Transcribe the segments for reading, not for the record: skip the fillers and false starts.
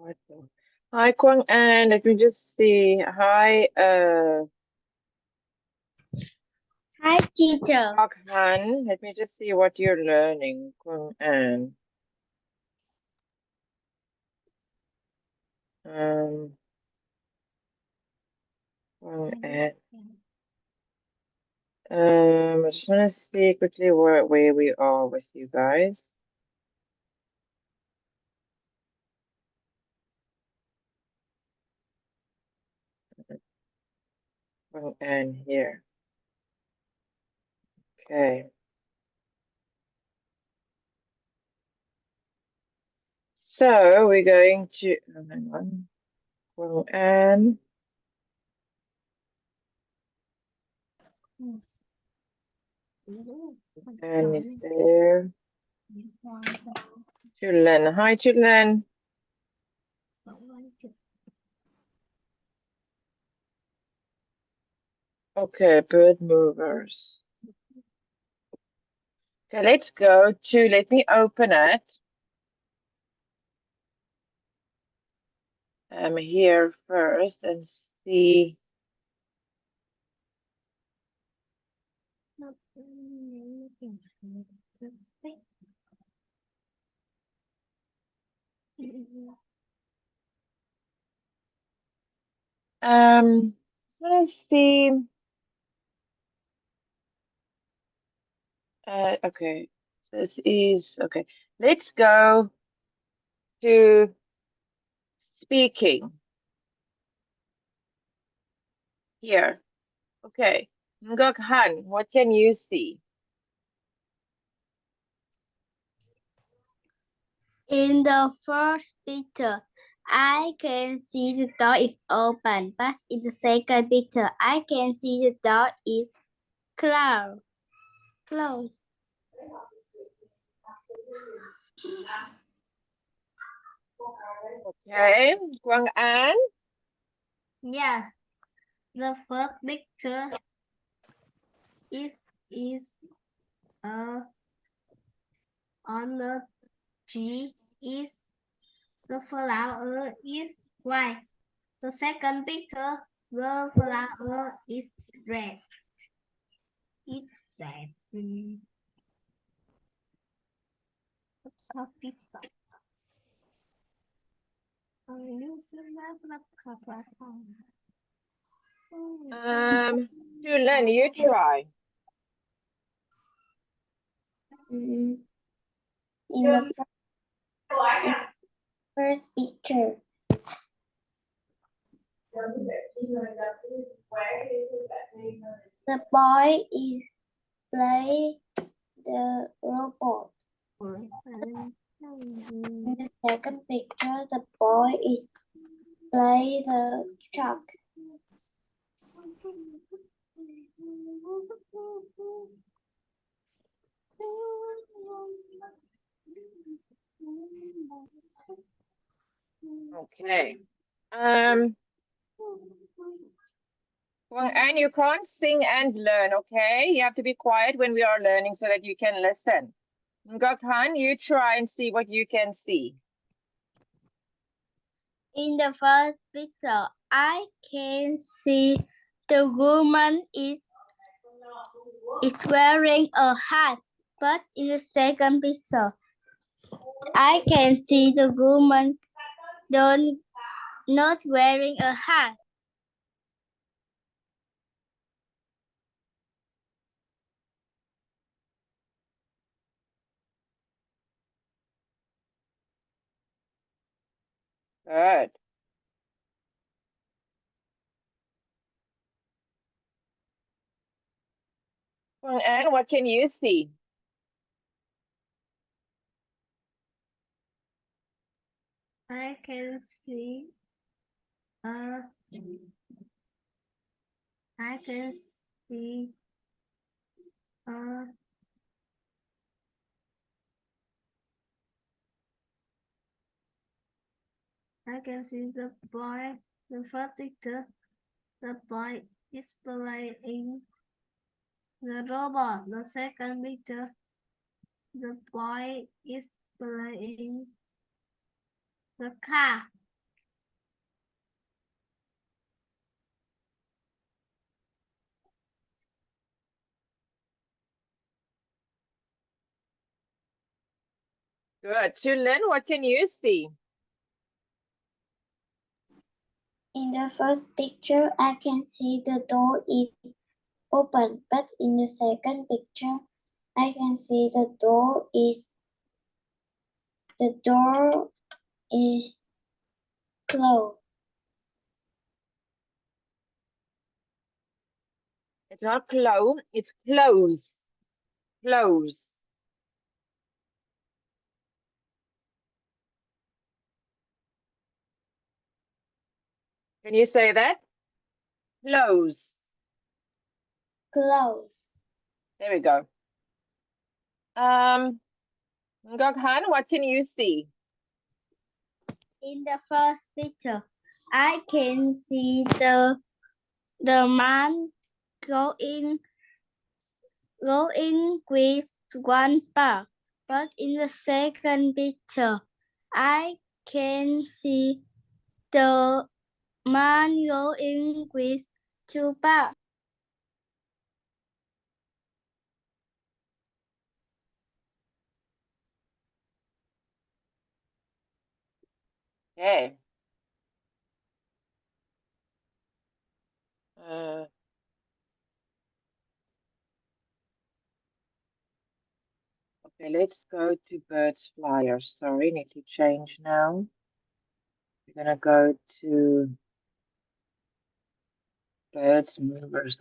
What the? Hi, Kwang An. Let me just see. Hi, Hi, teacher. Ngoc Han. Let me just see what you're learning, Kwang An. Kwang An. I just want to see quickly where we are with you guys. Kwang An here. Okay. So we're going to hang on. Kwang An. And is there? Chulan. Hi, Chulan. Okay, bird movers. Okay, let's go to, let me open it. Here first and see. Let's see. Okay, this is okay. Let's go to speaking here. Okay, Ngoc Han, what can you see? In the first picture, I can see the door is open, but in the second picture, I can see the door is closed. Okay, Quang An. Yes, the first picture is on the tree is the flower is white. The second picture, the flower is red. It's sad. Julian, you try. In the first picture, the boy is play the robot. In the second picture, the boy is play the truck. Okay. Well, and you can't sing and learn, okay? You have to be quiet when we are learning so that you can listen. Ngakhan, you try and see what you can see. In the first picture, I can see the woman is wearing a hat, but in the second picture, I can see the woman not wearing a hat. Good. Well, and what can you see? I can see I can see I can see the boy, the first picture, the boy is playing the robot. The second picture, the boy is playing the car. Good. Lynn, what can you see? In the first picture, I can see the door is open, but in the second picture, I can see the door is closed. It's not close, it's close. Close. Can you say that? Close. Close. There we go. Ngokhan, what can you see? In the first picture, I can see the man going with one bar. But in the second picture, I can see the man going with two bars. Okay. Okay, let's go to birds flyers. Sorry, need to change now. We're gonna go to birds movers.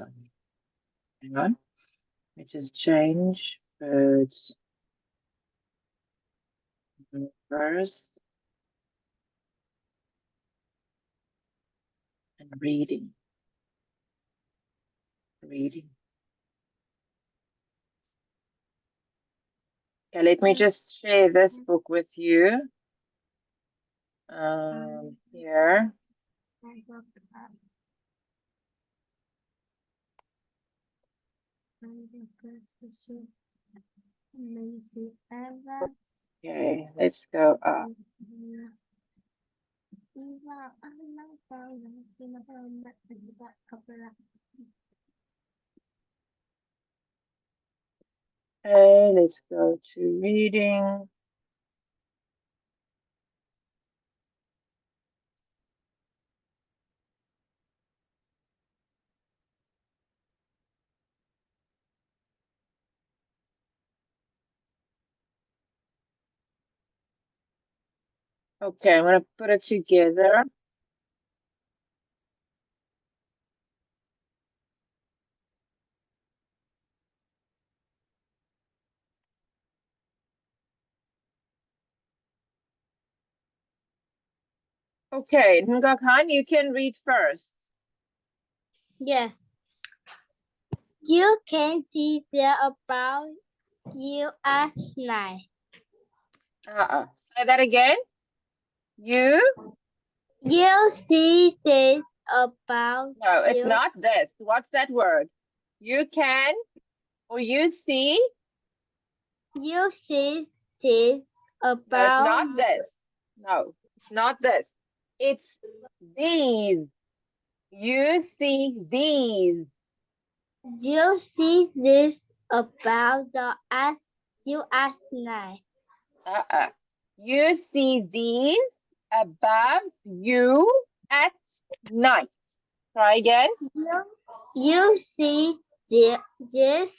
Hang on. Let me just change birds movers and reading. Reading. Okay, let me just share this book with you. Here. Okay, let's go up. Okay, let's go to reading. Okay, I'm gonna put it together. Okay, Ngakhan, you can read first. Yes. You can see there about US night. Say that again. You see this about No, it's not this. What's that word? You can or you see? You see this about No, it's not this. No, it's not this. It's these. You see these. You see this about the US night. You see these above you at night. Try again. You see this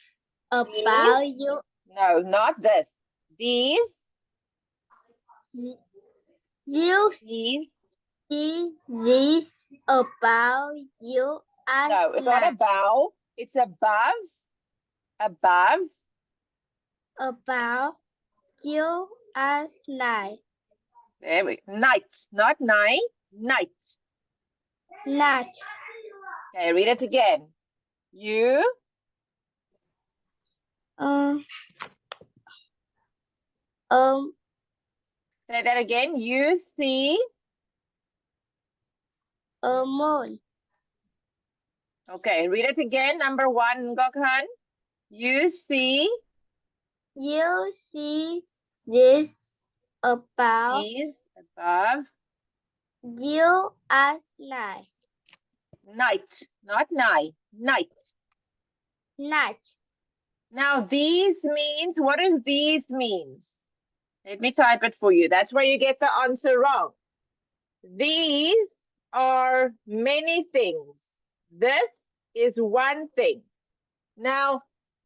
about you. No, not this. These. You see this about you at No, it's night. not about. It's above. Above. About you at night. There we go. Night, not night. Night. Night. Okay, read it again. You. Say that again. You see. A moon. Okay, read it again. Number 1, Ngokhan. You see. You see this about These above. you at night. Night, not night. Night. Night. Now these means, what does these means? Let me type it for you. That's where you get the answer wrong. These are many things. This is one thing. Now,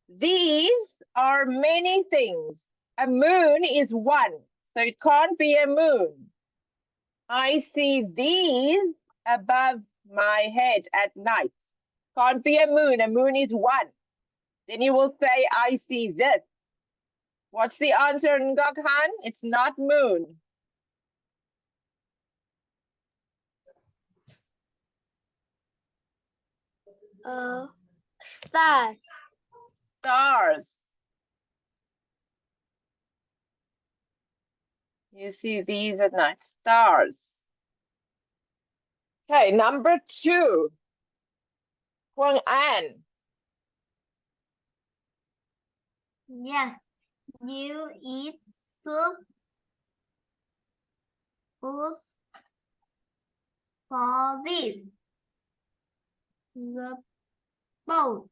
these are many things. A moon is one, so it can't be a moon. I see these above my head at night. Can't be a moon. A moon is one. Then you will say, I see this. What's the answer, Ngoc Han? It's not moon. Stars. Stars. You see these at night. Stars. Okay, number 2. Quang An. Yes, you eat soup. Who's for this? The boat.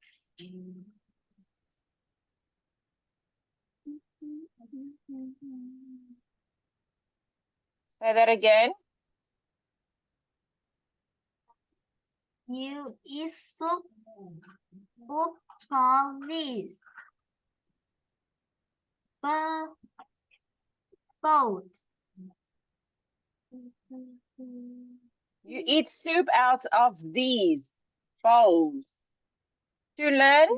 Say that again. You eat soup. Who's for this? The boat. You eat soup out of these bowls. To learn,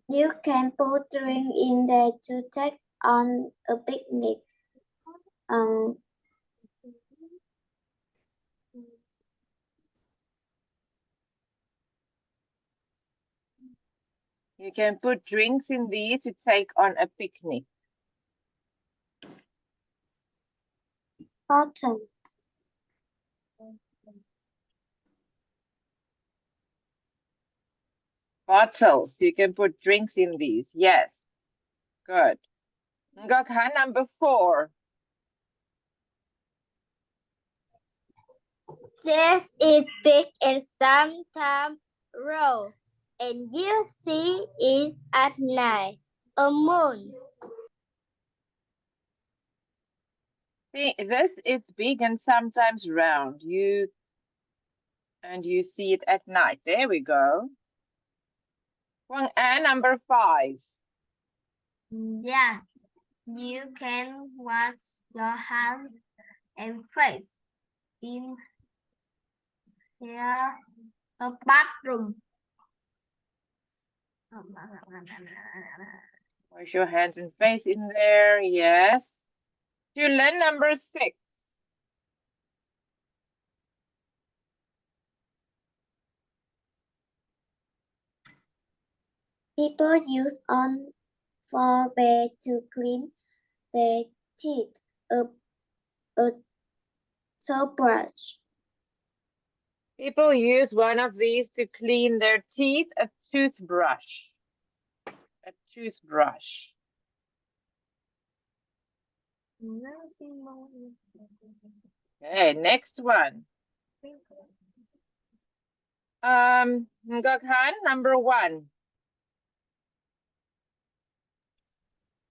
You can put drink in there to take on a picnic. you can put drinks in there to take on a picnic. Bottom. Bottles. You can put drinks in these. Yes. Good. Ngoc Han, number 4. This is big and sometimes roll. And you see it at night. A moon. See, this is big and sometimes round. You see it at night. There we go. Quang An, number 5. Yes, you can wash your hands and face in here a bathroom. Wash your hands and face in there. Yes. To learn, number 6. People use on for their to clean their teeth. A toothbrush. People use one of these to clean their teeth, a toothbrush. A toothbrush. Okay, next one. Ngoc Han, number 1.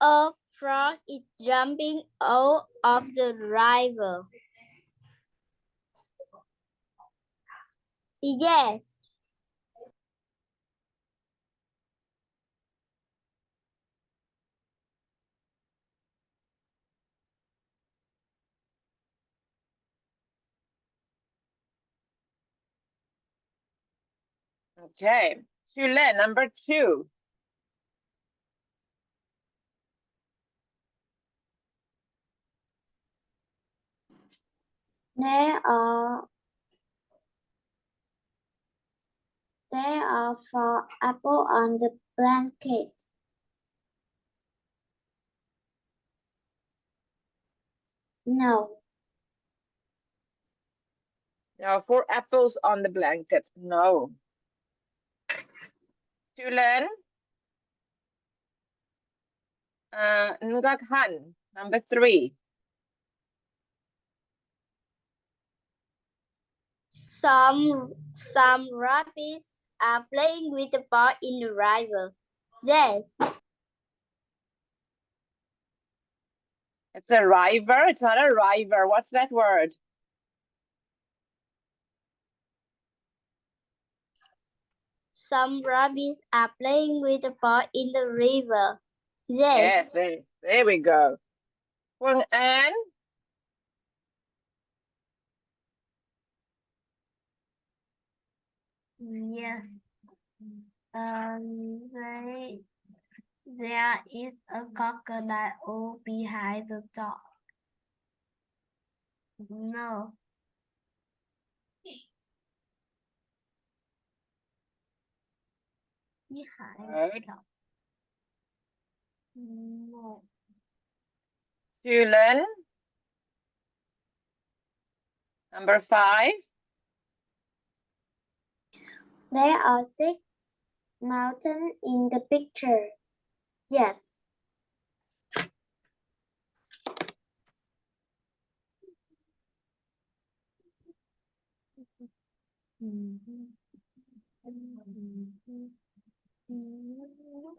A frog is jumping out of the river. Yes. Okay, to learn, number 2. There are 4 apples on the blanket. No. There are 4 apples on the blanket. No. To learn, Ngoc Han, number 3. Some rabbits are playing with the ball in the river. Yes. It's a river. It's not a river. What's that word? Some rabbits are playing with the ball in the river. Yes. Yes, there we go. Quynh An. Yes. There is a crocodile behind the door. No. Behind the Good. door. No. Julen. Number 5. There are 6 mountains in the picture. Yes.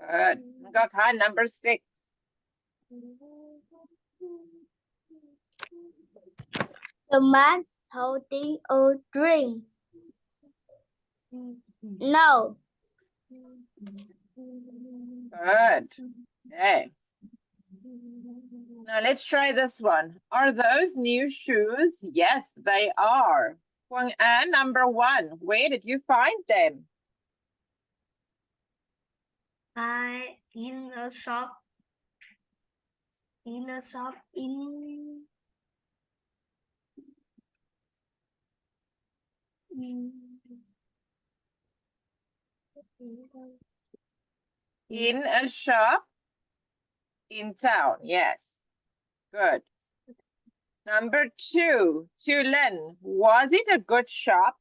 Good. Ngoc Han, number 6. The man holding a drink. No. Good. Okay. Now let's try this one. Are those new shoes? Yes, they are. Quynh An, number 1. Where did you find them? I in a shop. In a shop in In a shop in town. Yes. Good. Number 2, Julen. Was it a good shop?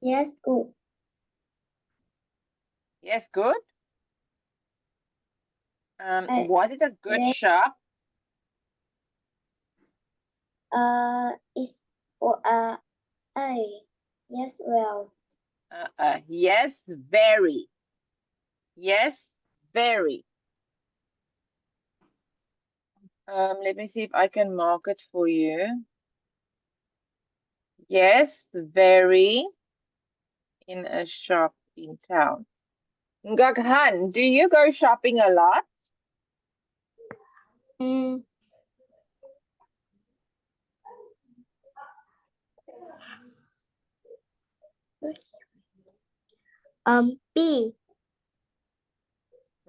Yes, good. Yes, good. Was it a good shop? It's yes, well. Yes, very. Yes, very. Let me see if I can mark it for you. Yes, very. In a shop in town. Ngoc Han, do you go shopping a lot? B.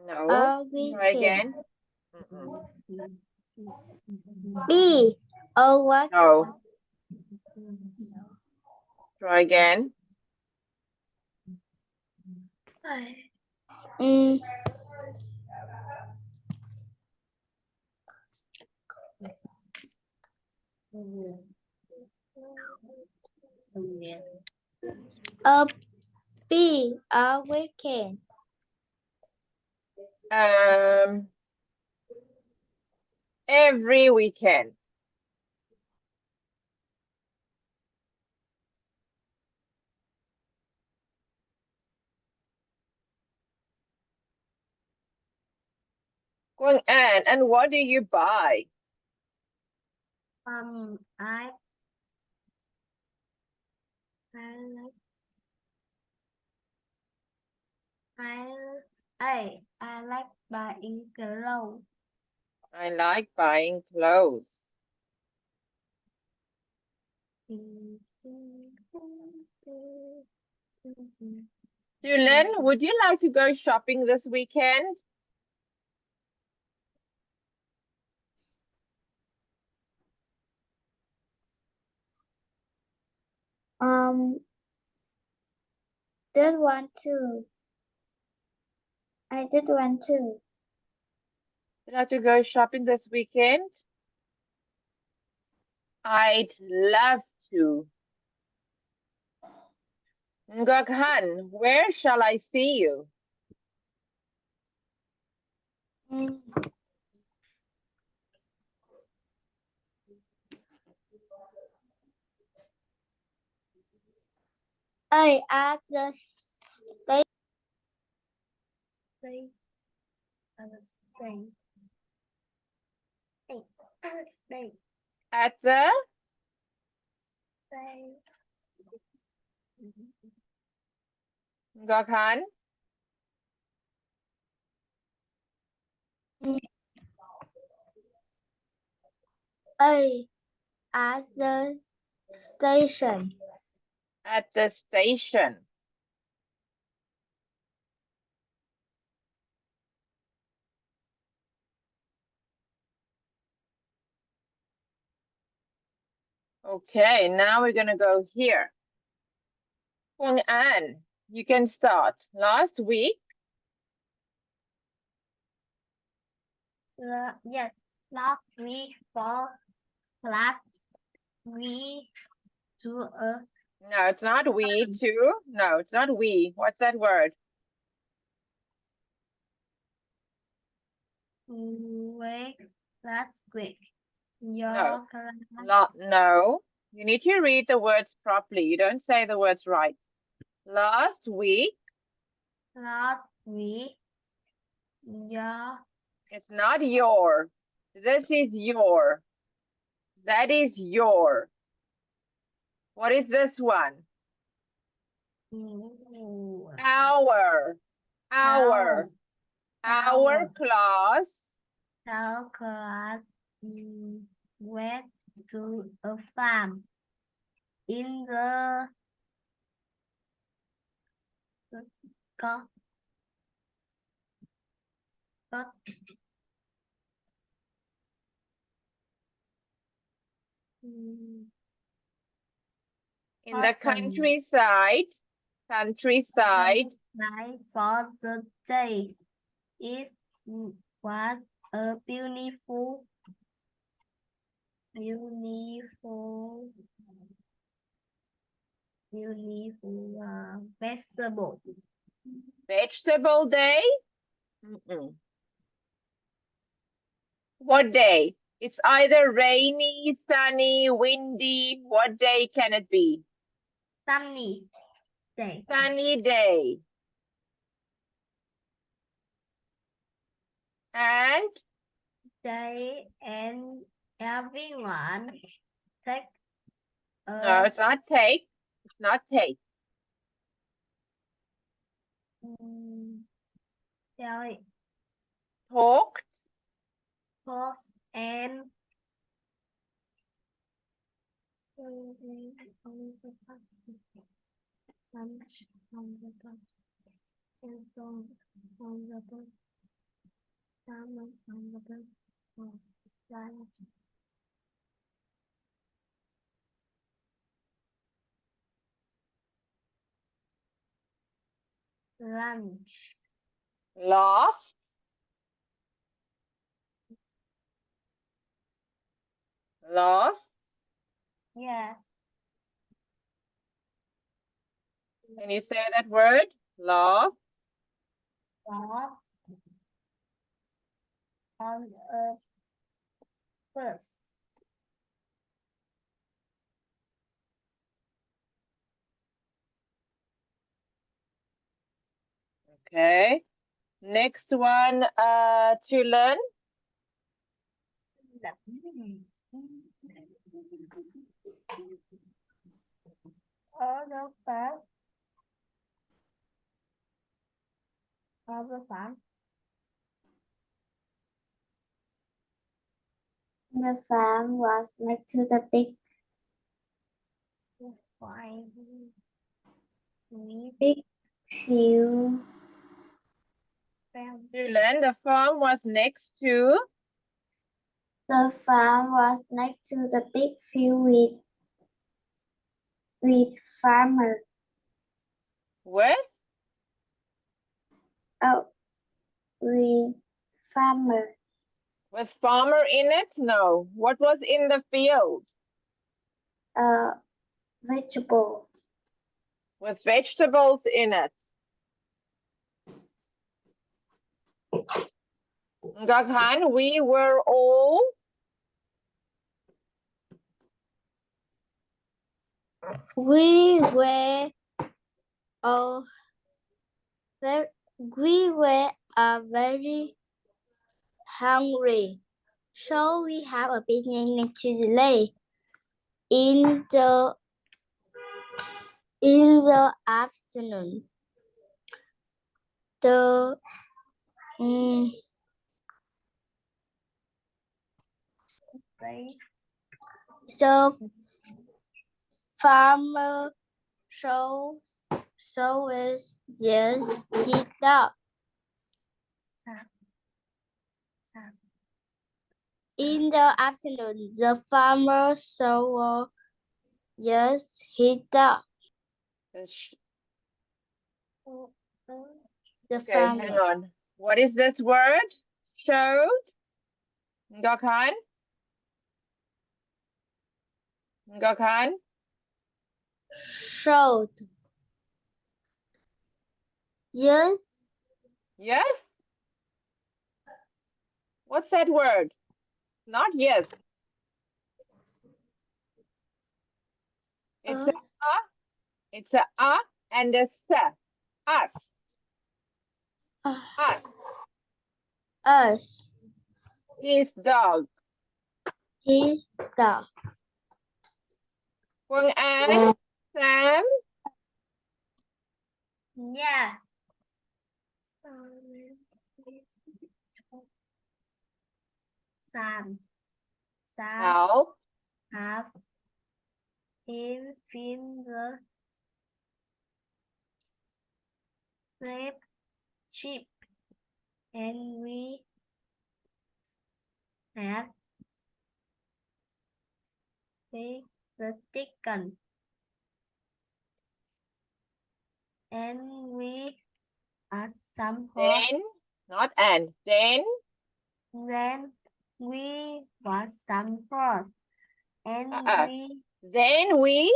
No. We Try can. again. B. What? No. Try again. B. Weekend. Every weekend. Quynh An, and what do you buy? I like buying clothes. I like buying clothes. Julen, would you like to go shopping this weekend? Did one too. I did one too. Would you like to go shopping this weekend? I'd love to. Ngoc, where shall I see you? I at the Stay. Stay. Stay. Stay. At the Stay. Ngoc, I at the station. at the station. Okay, now we're gonna go here. Quynh, you can start. Last week, Yes. Last week for class we to a no, it's not we too. No, it's not we. What's that word? week last week. Your No. class No, you need to read the words properly. You don't say the words right. Last week, last week. Your it's not your. This is your. That is your. What is this one? Our. Our. Our class our class went to a farm in the got got in the cotton countryside. Countryside. night for the day. It was a beautiful vegetable. Vegetable day. Mm-mm. What day? It's either rainy, sunny, windy. What day can it be? Sunny day. Sunny day. And They and everyone take no, it's not take. It's not take. They Talked. talk and lunch on the bus and song on the bus. Salmon on the bus for lunch. Lunch. Laughed. Laughed. Yeah. Can you say that word? Laugh. Off on a bus. Okay. Next one to learn. Ở the farm. Ở the farm. The farm was next to the big Why? field. Farm. To learn, the farm was next to. The farm was next to the big field with farmer. With? Oh, with farmer. With farmer in it? No. What was in the field? vegetable. With vegetables in it. Gakhan, we were all We were all very, we were very hungry, so we have a picnic to the lake. In the afternoon, the the farmer shows is just his dog. In the afternoon, the farmer saw just his dog. The okay, farmer. hang on. What is this word? Showed? Gakhan? Gakhan? Showed. Yes. Yes? What's that word? Not yes. It's it's a and a s. Us. Us. Us. His dog. His dog. Quynh and Sam. Yes. Sam. How? Have him finger grape sheep, and we have baked the chicken, and we add some horse. Then, not and. Then, We was some horse, and then we,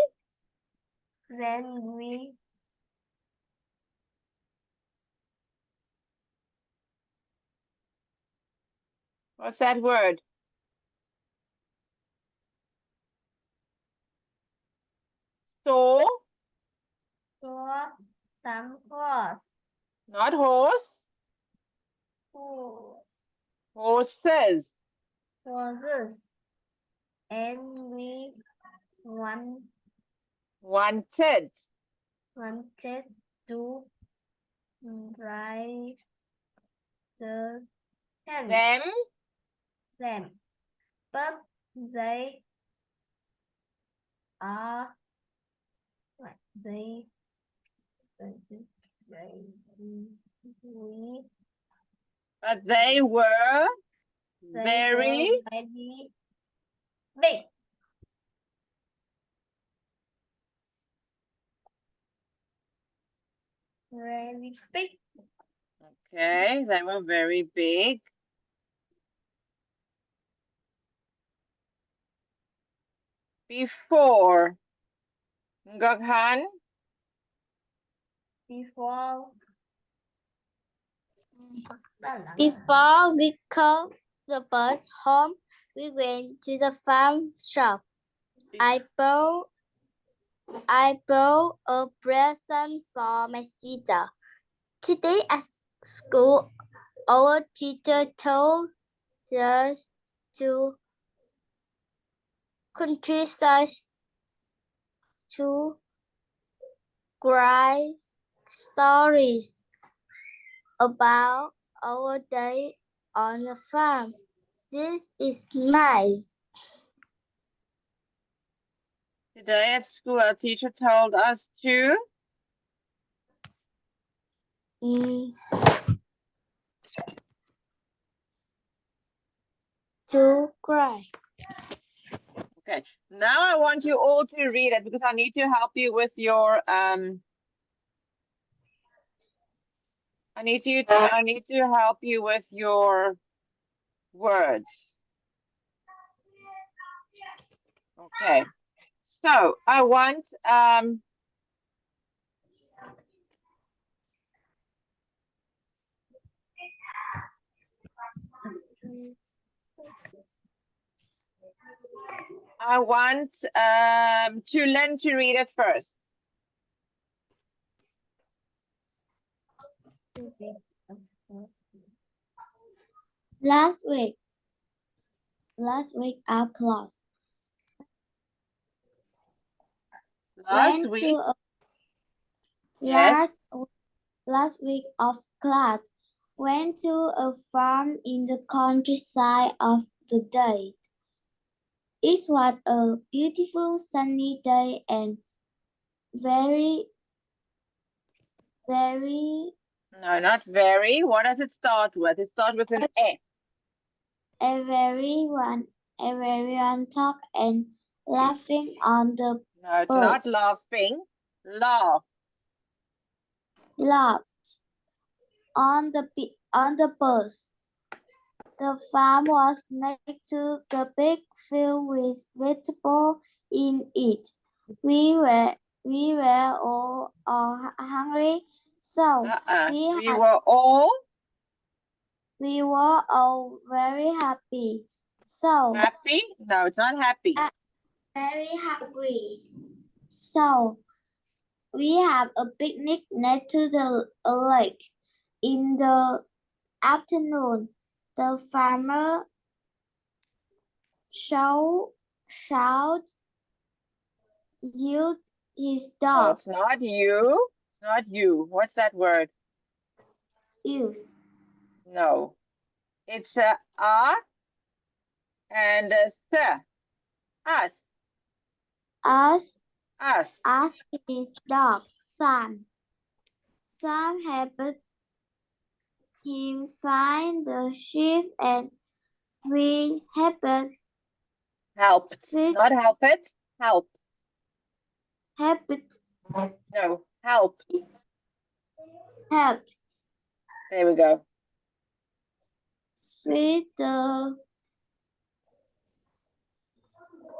what's that word? Saw, saw some horse. not horse. Horses. Horses, and we wanted to drive them, but they are we but they were very big. Very big. Okay, they were very big. Before. Gakhan. Before we called the bus home, we went to the farm shop. I bought a present for my sister. Today at school, our teacher told us to countryside to write stories about our day on the farm. This is nice. Today at school, our teacher told us to cry. Okay, now I want you all to read it because I need to help you with your I need to help you with your words. Okay, So I want to learn to read it first. Last week our class Last went week, to a yes. last week of class went to a farm in the countryside of the day. It was a beautiful sunny day and very No, not very. What does it start with? It starts with an A. everyone talk and laughing on the No, it's bus. not laughing. Laugh. Laughed on the bus. The farm was next to the big field with vegetables in it. We were all hungry, so We were all very happy. So happy. No, it's not happy. very hungry. So we have a picnic next to the lake. In the afternoon, the farmer shout used his No, dog. it's not you. It's not you. What's that word? Use No. It's a and a s. Us. ask his dog Sam. Sam helped him find the sheep and we helped. Not help it. Help. Helped. No, help. Helped. There we go. Feed the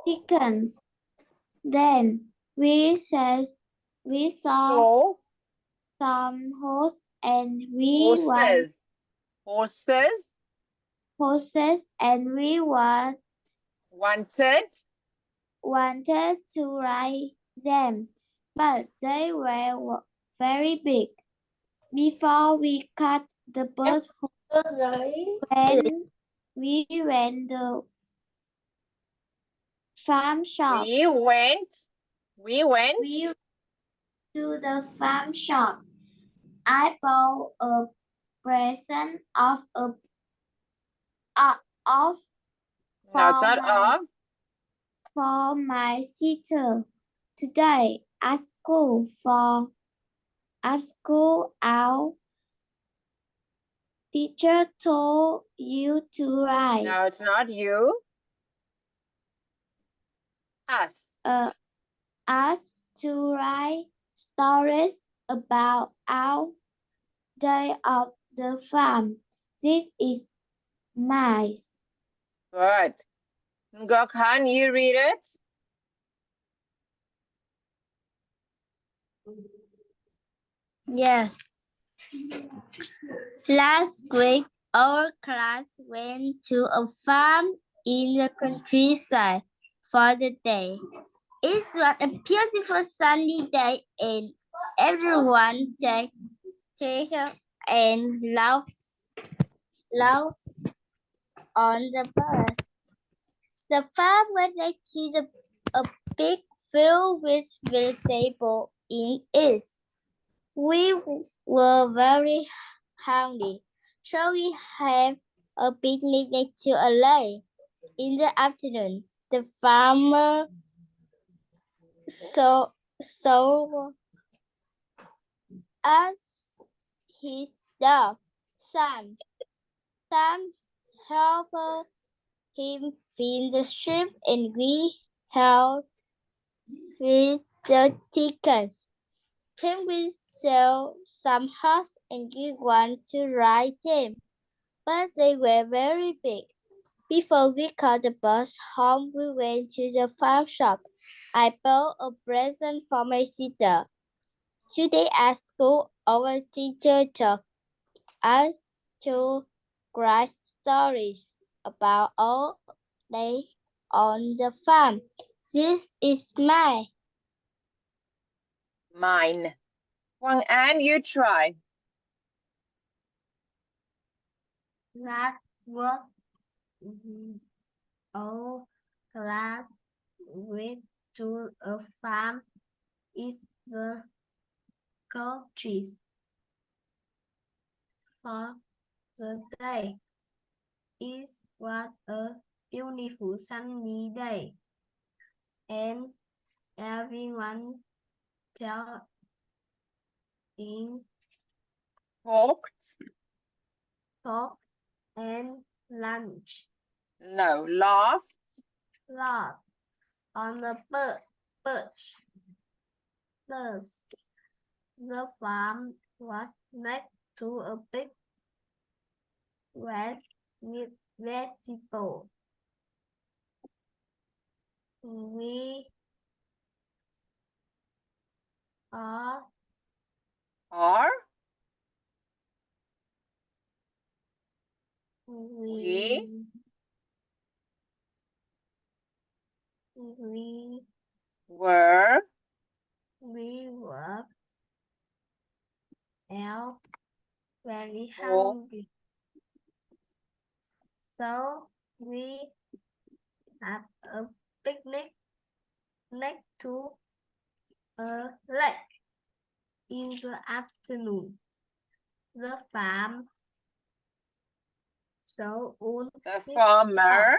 chickens. Then we saw So, some horses and we horses and we wanted to ride them, but they were very big. Before we cut the bus when we went the farm shop. we went We to the farm shop. I bought a present of no, it's not for my sister today at school. Our teacher told you to write. No, it's not you. Us. Us to write stories about our day of the farm. This is nice. Good. Ngoc, can you read it? Yes. Last week, our class went to a farm in the countryside for the day. It was a beautiful sunny day and everyone cheered and laughed on the bus. The farm was next to a big field with vegetables in it. We were very hungry, so we had a picnic next to a lake. In the afternoon, the farmer saw us his dog, Sam. Sam helped him feed the sheep and we helped feed the chickens. Then we saw some horses and we wanted to ride them, but they were very big. Before we caught the bus home, we went to the farm shop. I bought a present for my sister. Today at school, our teacher taught us to write stories about all day on the farm. This is mine. Mine. Quang An, you try. That was all class went to a farm is the countries for the day. It was a beautiful sunny day, and everyone in Talked. talk and lunch. No, laughed. Lot on the birch. Thus, the farm was next to a big grass with vegetables. We are Are. we Were. we were all very Oh. hungry. So we have a picnic next to a lake in the afternoon. The farm so The farmer.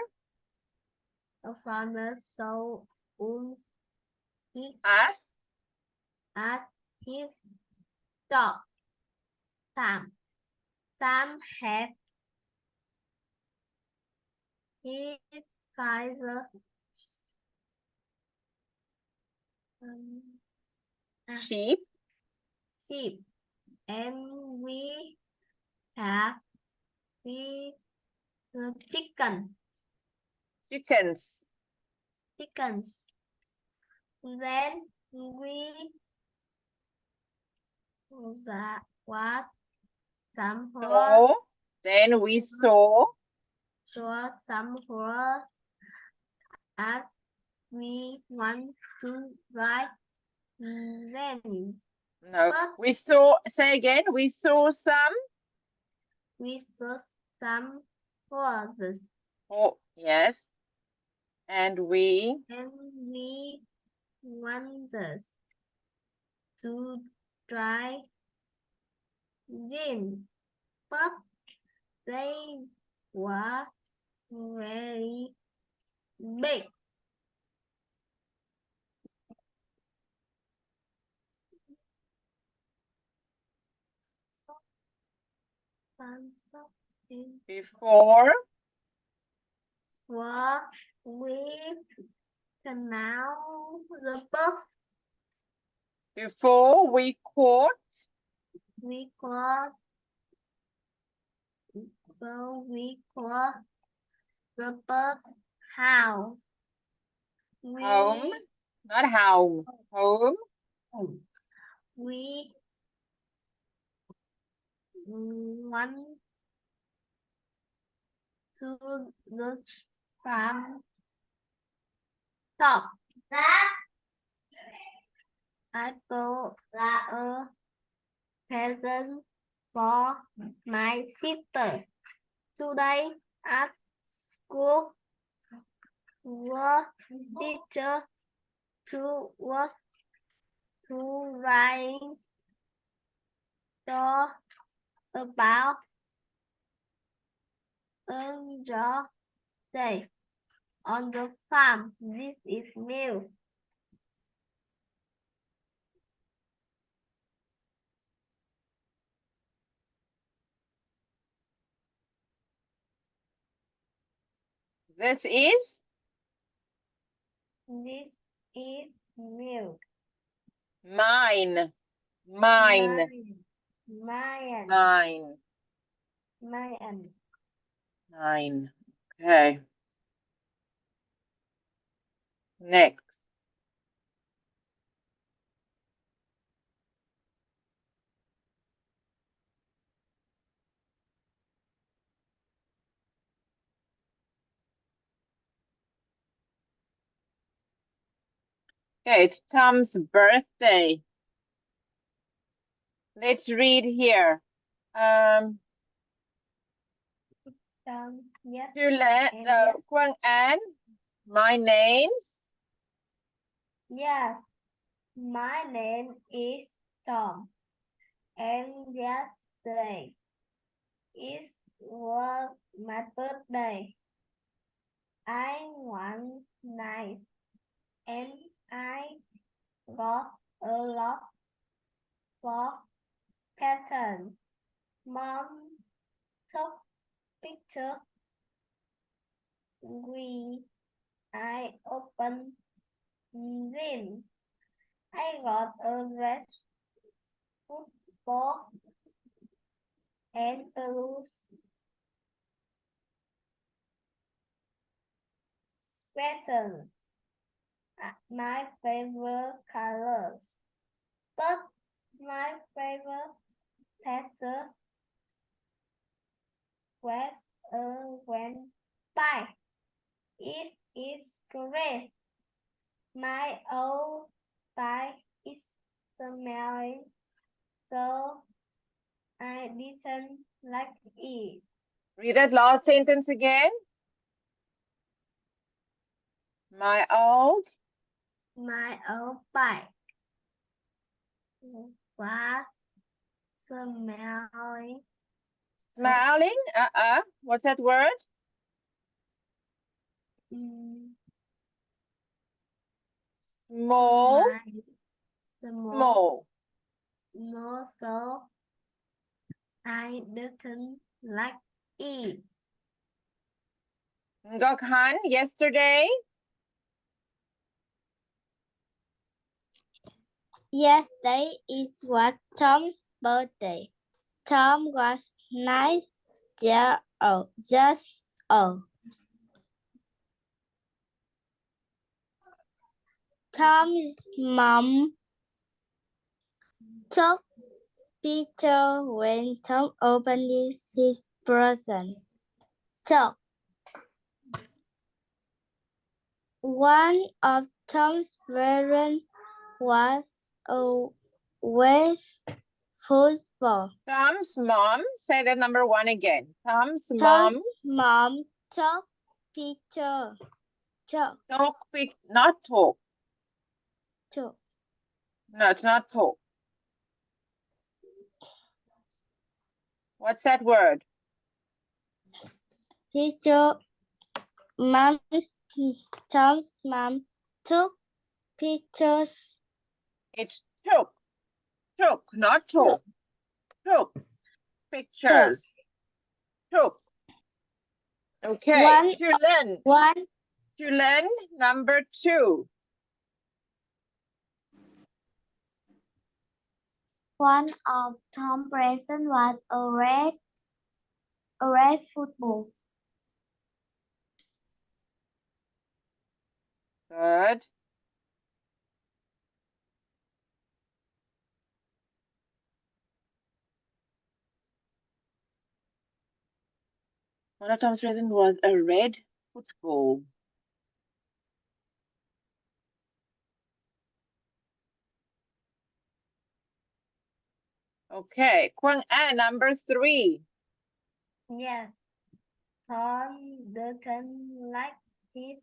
a farmer so owns As. as his dog. Sam had his father Sheep. sheep, and we have the chickens. Then we was some horse. So then we saw. Some horse as we want to ride them. No, But we saw. Say again. We saw some. we saw some horses. Oh, yes. And we. Wanted to try them, but they were very big. Before. What we can now the bus Before we caught. we caught the bus house. Home. Not home. Home. We want to the farm shop. I bought a present for my sister. Today at school, the teacher was to write about the day on the farm. This is new. This is. This is milk. Mine. Mine. Mine. Nine. Mine. Nine. Okay. Next. Okay, it's Tom's birthday. Let's read here. Yes. Quynh An, my name's. Yes. My name is Tom. And yesterday was my birthday. I was nice and I got a lot for patterns. Mom took picture. I opened them. I got a red football and blue sweater. My favorite colors. But my favorite pattern was a when pie. It is great. My old pie is smelling, so I didn't like it. Read that last sentence again. My old pie was smelling. Smiling. What's that word? Small. Small. No, so I didn't like it. Ngoc Han, yesterday. Yesterday was Tom's birthday. Tom was nice. Just oh. Tom's mom took picture when Tom opened his present. So, one of Tom's parents was always football. Tom's mom. Say that number one again. Tom's mom. Mom took picture. Not talk. Took. No, it's not talk. What's that word? Picture. Tom's mom took pictures. It's took. Took, not talk. Took. Pictures. Took. Okay. Chulen, number 2. One of Tom's presents was a red football. Good. One of Tom's presents was a red football. Okay. Quynh An, number 3. Yes. Tom didn't like his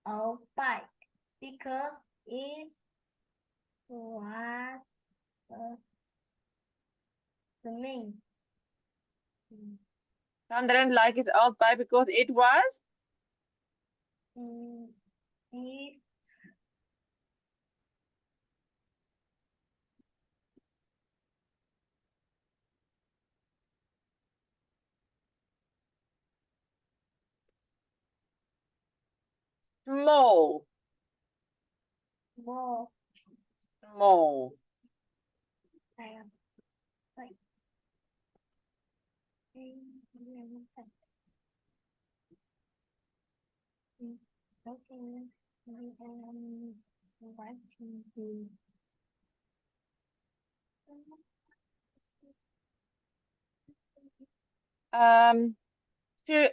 old bike because it was swimming. Tom didn't like his old bike because it was? It's Small. more Small. Okay. Watching the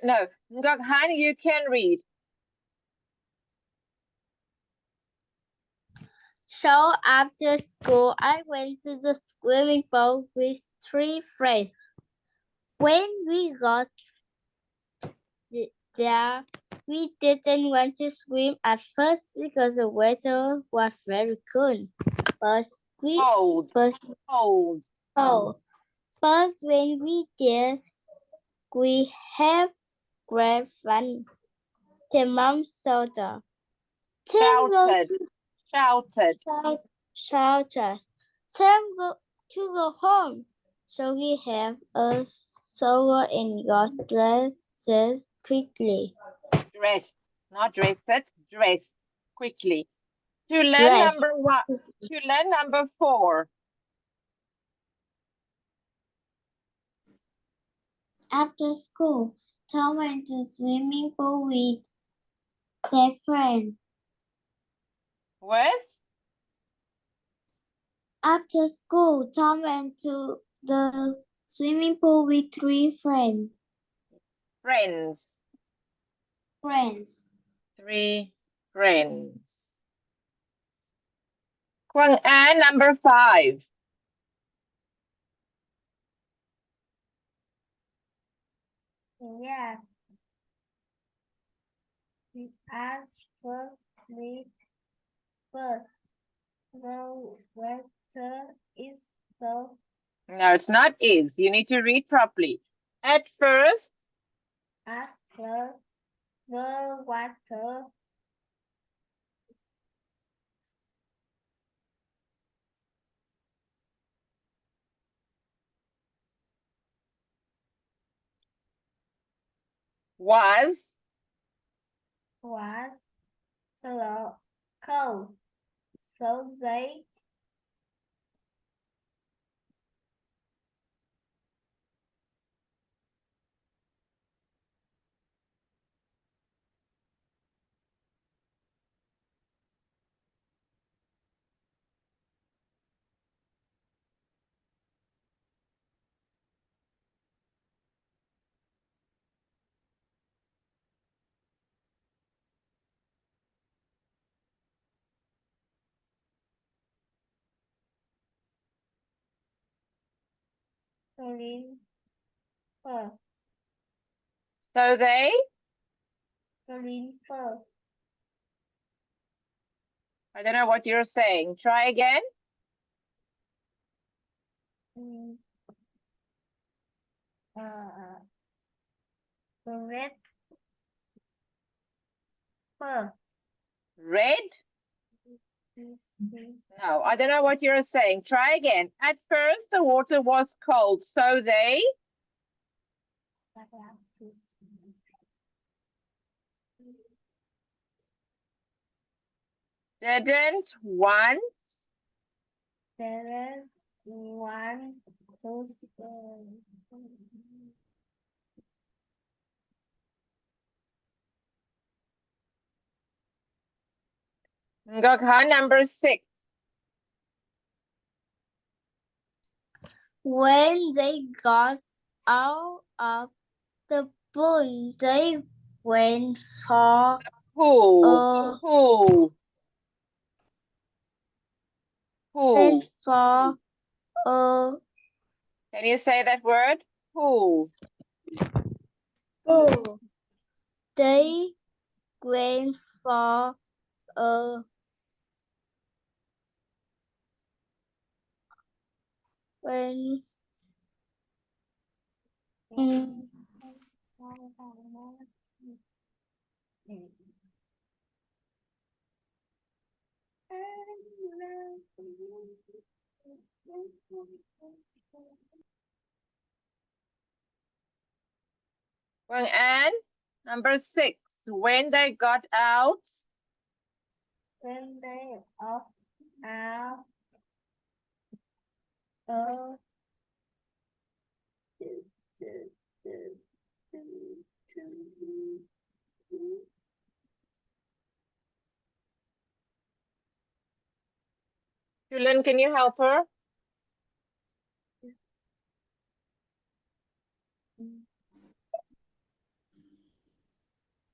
No, Ngoc Han, you can read. So after school, I went to the swimming pool with 3 friends. When we got there, we didn't want to swim at first because the weather was very cold. But we Cold. but Cold. oh, but when we did, we have great fun. The mom soda. Shouted. Shouted. Shouted. Time go home. So we have a shower and got dresses quickly. Dressed. Not dressed. Dressed. Quickly. To learn Dress. number one. To learn number 4. After school, Tom went to swimming pool with their friend. With After school, Tom went to the swimming pool with 3 friends. friends. 3 friends. Quynh An, number 5. yeah. We asked first read first. The weather is so No, it's not is. You need to read properly. At first, after the water was was cold. So they clean fur. so they Clean fur. I don't know what you're saying. Try again. Mm, uh, red fur. Red? No, I don't know what you're saying. Try again. At first, the water was cold, so they didn't want There is one to Ngoc Han, number 6. When they got out of the pool, they went for Who? a Who? went Who? for a Can you say that word? Who? pool. They went for a when Quynh An, number 6. When they got out, when they off out of Tulin, can you help her?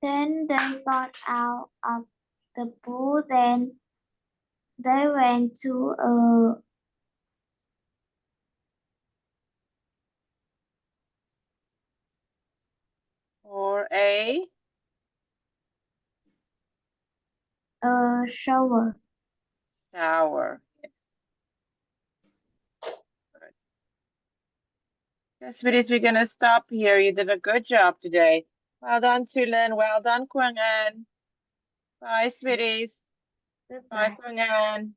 Then they got out of the pool. Then they went to Or a shower. shower. Yes. Good. Yes, sweeties, we're gonna stop here. You did a good job today. Well done, Tulin. Well done, Quynh. Bye, sweeties. Bye, Goodbye. Quynh.